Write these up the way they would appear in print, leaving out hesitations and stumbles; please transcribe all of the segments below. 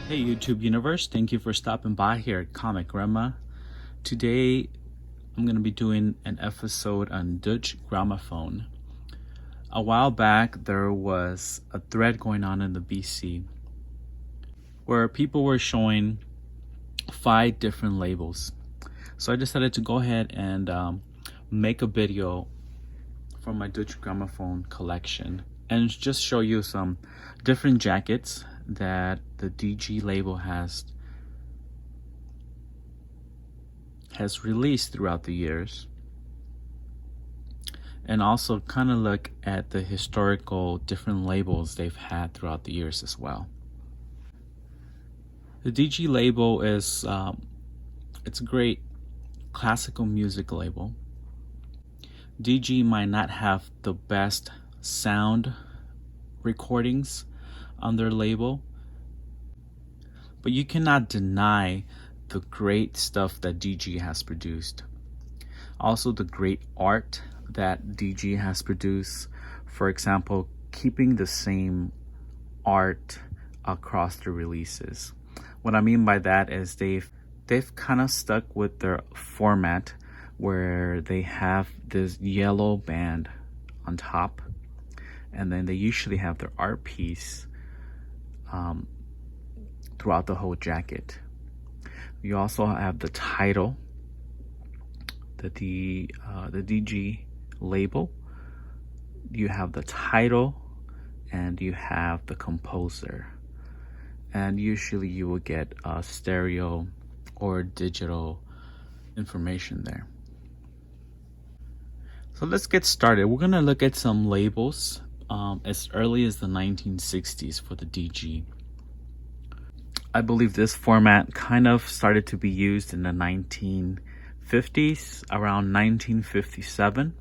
Hey YouTube universe, thank you for stopping by here at Comic Rhema. Today I'm going to be doing an episode on Deutsche Grammophon. A while back there was a thread going on in the BC where people were showing 5 different labels. So I decided to go ahead and make a video for my Deutsche Grammophon collection and just show you some different jackets that the DG label has released throughout the years, and also kind of look at the historical different labels they've had throughout the years as well. The DG label is it's a great classical music label. DG might not have the best sound recordings on their label, but you cannot deny the great stuff that DG has produced. Also the great art that DG has produced. For example, keeping the same art across the releases. What I mean by that is they've kind of stuck with their format where they have this yellow band on top, and then they usually have their art piece throughout the whole jacket. You also have the title, the DG label. You have the title and you have the composer, and usually you will get stereo or digital information there. So let's get started. We're gonna look at some labels as early as the 1960s for the DG. I believe this format kind of started to be used in the 1950s, around 1957.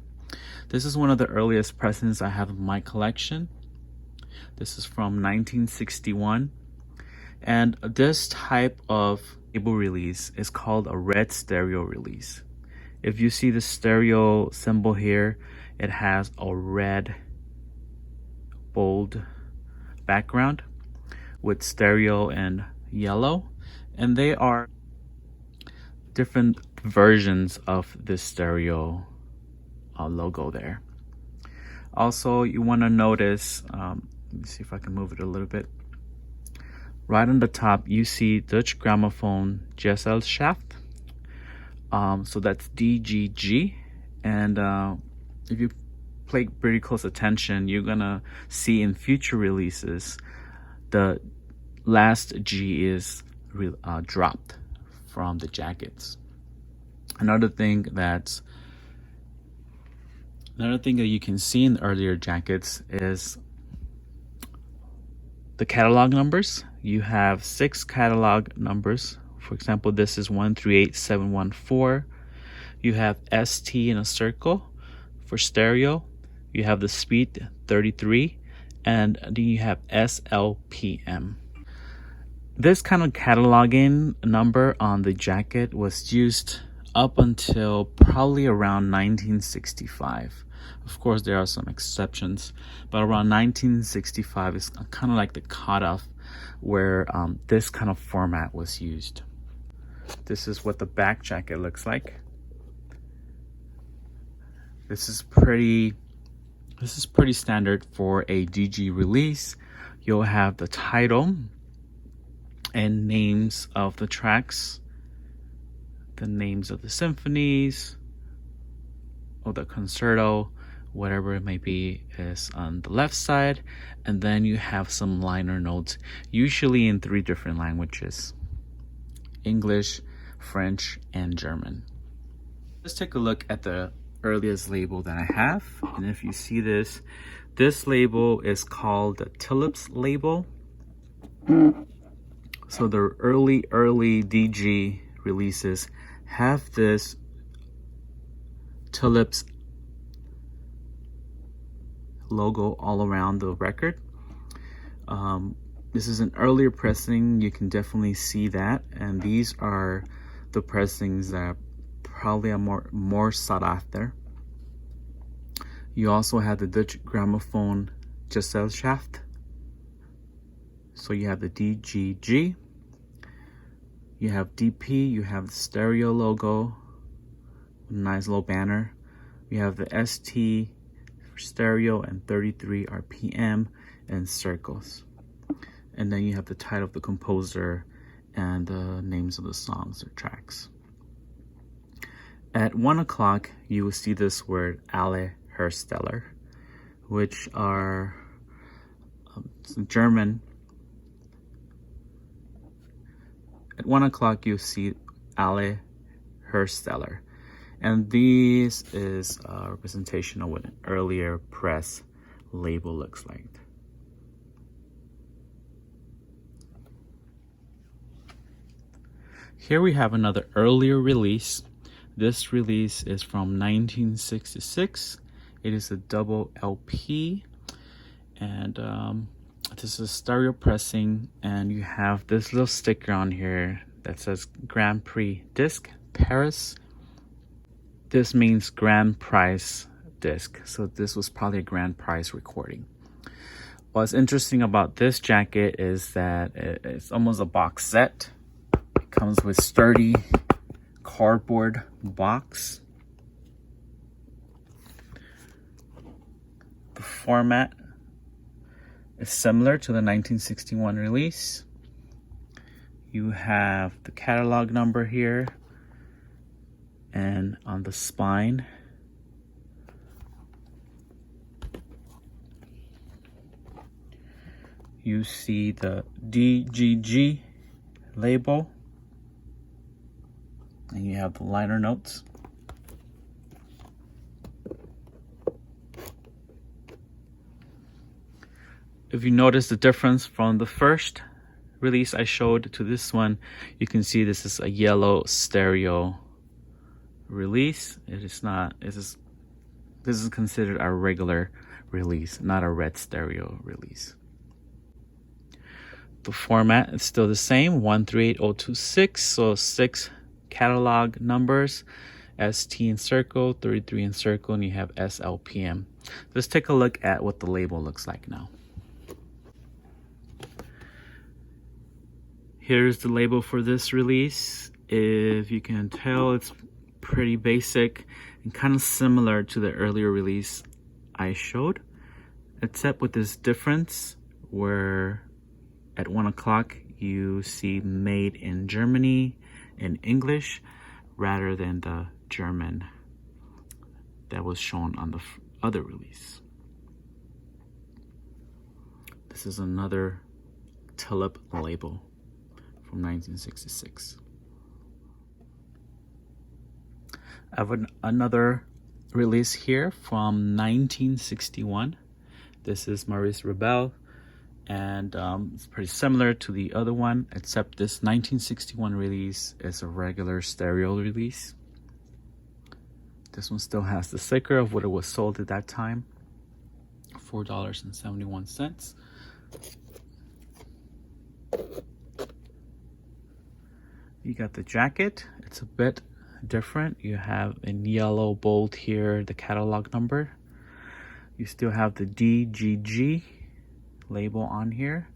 This is one of the earliest presents I have in my collection. This is from 1961. And this type of label release is called a red stereo release. If you see the stereo symbol here, it has a red bold background with stereo and yellow, and they are different versions of this stereo logo there. Also, you want to notice, let me see if I can move it a little bit. Right on the top, you see Deutsche Grammophon Gesellschaft. So that's DGG, and if you pay pretty close attention, you're gonna see in future releases the last G is dropped from the jackets. Another thing that you can see in the earlier jackets is the catalog numbers. You have 6 catalog numbers. For example, this is 138714. You have ST in a circle for stereo. You have the speed 33, and then you have SLPM. This kind of cataloging number on the jacket was used up until probably around 1965. Of course, there are some exceptions, but around 1965 is kind of like the cutoff where this kind of format was used. This is what the back jacket looks like. This is pretty standard for a DG release. You'll have the title and names of the tracks, the names of the symphonies or the concerto, whatever it may be, is on the left side, and then you have some liner notes, usually in 3 different languages: English, French, and German. Let's take a look at the earliest label that I have, and if you see this label is called the Tulips label. So the early DG releases have this Tulips logo all around the record. This is an earlier pressing. You can definitely see that, and these are the pressings that probably are more sought after. You also have the Deutsche Grammophon Gesellschaft. So you have the DGG, You have DP, you have the stereo logo, nice little banner. You have the ST for stereo and 33 RPM and circles. And then you have the title of the composer and the names of the songs or tracks. At 1 o'clock, you will see this word Alle Hersteller, which are German. At 1 o'clock, you see Alle Hersteller. And this is a representation of what an earlier press label looks like. Here we have another earlier release. This release is from 1966. It is a double LP, and this is stereo pressing, and you have this little sticker on here that says Grand Prix disc, Paris. This means grand prize disc, so this was probably a grand prize recording. What's interesting about this jacket is that it's almost a box set. It comes with sturdy cardboard box. The format is similar to the 1961 release. You have the catalog number here, and on the spine you see the DGG label, and you have the liner notes. If you notice the difference from the first release I showed to this one, you can see this is a yellow stereo release. This is considered a regular release, not a red stereo release. The format is still the same, 138026, so 6 catalog numbers, ST in circle, 33 in circle, and you have SLPM. Let's take a look at what the label looks like now. Here's the label for this release. If you can tell, it's pretty basic and kind of similar to the earlier release I showed, except with this difference where at 1 o'clock you see made in Germany in English rather than the German that was shown on the other release. This is another Tulip label from 1966. I have another release here from 1961. This is Maurice Rebel, and it's pretty similar to the other one, except this 1961 release is a regular stereo release. This one still has the sticker of what it was sold at that time, $4.71. You got the jacket. It's a bit different. You have in yellow bold here the catalog number. You still have the DGG label on here.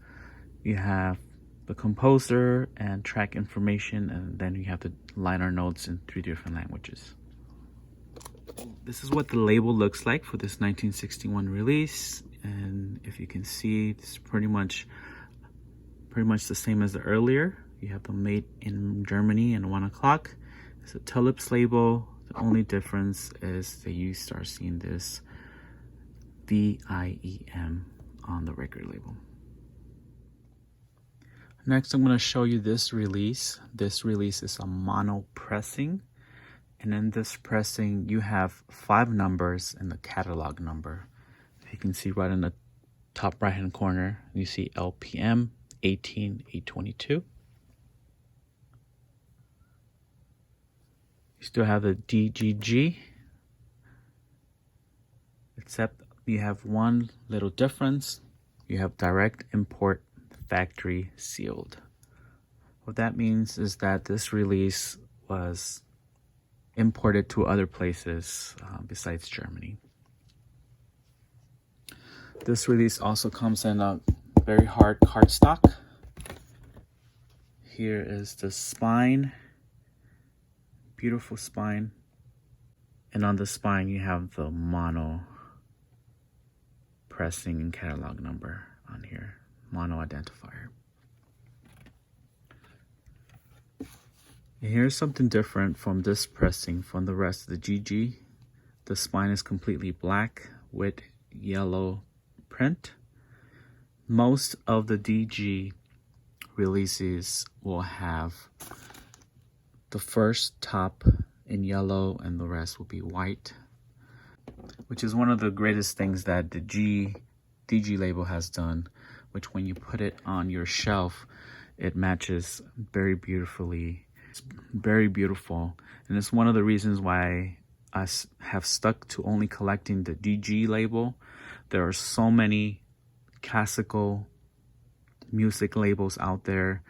You have the composer and track information, and then you have the liner notes in 3 different languages. This is what the label looks like for this 1961 release, and if you can see, it's pretty much the same as the earlier. You have the made in Germany and 1 o'clock. It's a Tulips label. The only difference is that you start seeing this VIEM on the record label. Next, I'm going to show you this release. This release is a mono pressing. And in this pressing, you have 5 numbers in the catalog number. You can see right in the top right hand corner, you see LPM 18822. You still have the DGG, except you have one little difference. You have direct import, factory sealed. What that means is that this release was imported to other places besides Germany. This release also comes in a very hard cardstock. here is the spine, beautiful spine. And on the spine, you have the mono pressing and catalog number on here, mono identifier. And here's something different from this pressing from the rest of the GG. The spine is completely black with yellow print. Most of the DG releases will have the first top in yellow and the rest will be white, which is one of the greatest things that the DG label has done, which when you put it on your shelf, it matches very beautifully. It's very beautiful, and it's one of the reasons why I have stuck to only collecting the DG label. There are so many classical music labels out there,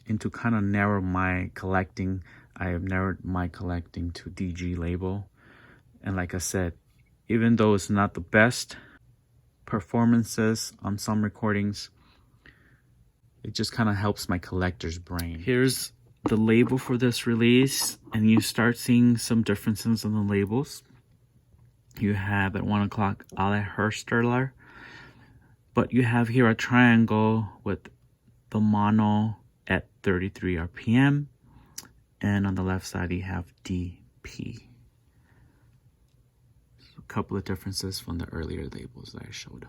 and to kind of narrow my collecting, I have narrowed my collecting to DG label. And like I said, even though it's not the best performances on some recordings, it just kind of helps my collector's brain. Here's the label for this release, and you start seeing some differences in the labels. You have at 1 o'clock Alle Hersteller, but you have here a triangle with the mono at 33 RPM, and on the left side you have DP. So a couple of differences from the earlier labels that I showed.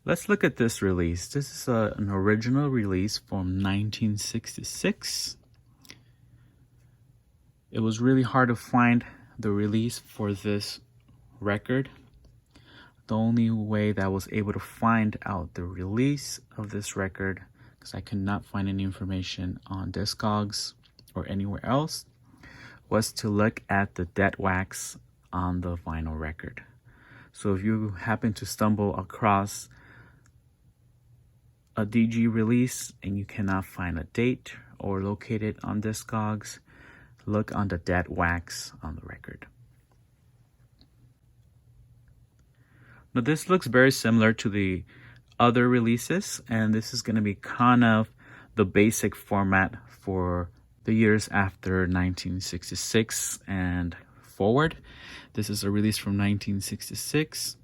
Let's look at this release. This is an original release from 1966. It was really hard to find the release for this record. The only way that I was able to find out the release of this record, because I could not find any information on Discogs or anywhere else, was to look at the dead wax on the vinyl record. So if you happen to stumble across a DG release and you cannot find a date or locate it on Discogs, look on the dead wax on the record. Now this looks very similar to the other releases, and this is going to be kind of the basic format for the years after 1966 and forward. This is a release from 1966,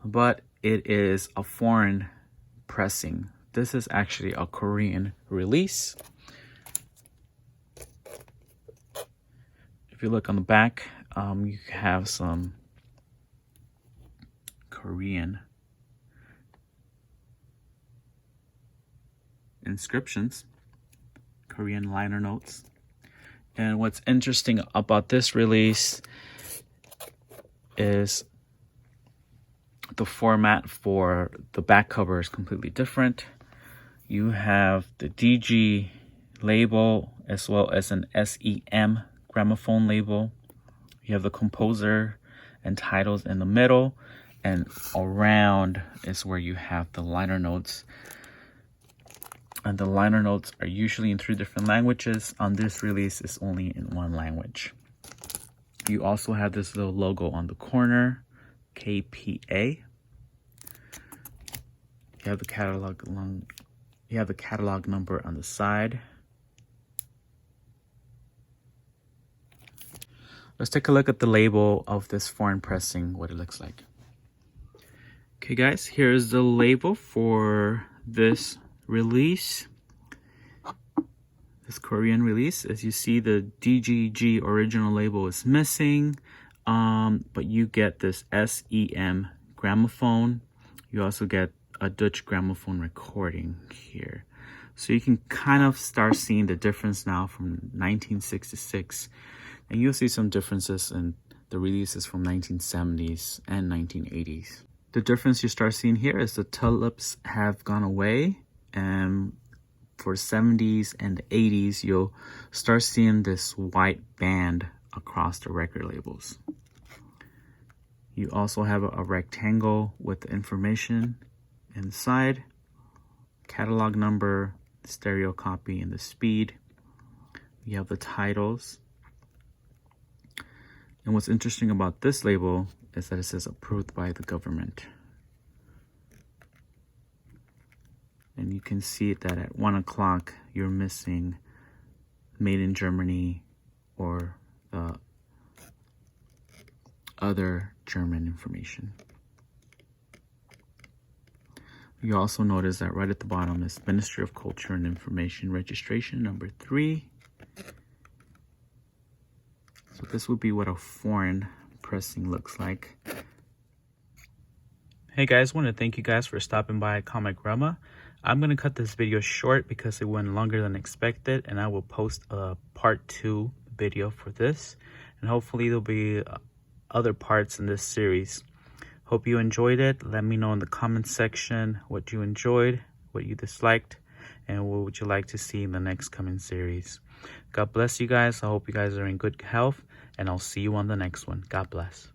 but it is a foreign pressing. This is actually a Korean release. If you look on the back, you have some Korean inscriptions, Korean liner notes. And what's interesting about this release is the format for the back cover is completely different. You have the DG label as well as an SEM gramophone label. You have the composer and titles in the middle, and around is where you have the liner notes. And the liner notes are usually in 3 different languages. On this release, it's only in 1 language. You also have this little logo on the corner, KPA. You have the catalog number on the side. Let's take a look at the label of this foreign pressing, what it looks like. Okay guys, here's the label for this release, this Korean release. As you see, the DGG original label is missing, but you get this SEM gramophone. You also get a Deutsche Grammophon recording here. So you can kind of start seeing the difference now from 1966, and you'll see some differences in the releases from 1970s and 1980s. The difference you start seeing here is the tulips have gone away, and for 70s and 80s, you'll start seeing this white band across the record labels. You also have a rectangle with the information inside, catalog number, stereo copy, and the speed. You have the titles. And what's interesting about this label is that it says approved by the government. And you can see that at 1 o'clock, you're missing made in Germany or other German information. You also notice that right at the bottom is Ministry of Culture and Information registration number 3. So this would be what a foreign pressing looks like. Hey guys, I want to thank you guys for stopping by at Comic Rhema. I'm going to cut this video short because it went longer than expected, and I will post a part 2 video for this, and hopefully there'll be other parts in this series. Hope you enjoyed it. Let me know in the comments section what you enjoyed, what you disliked, and what would you like to see in the next coming series. God bless you guys. I hope you guys are in good health, and I'll see you on the next one. God bless.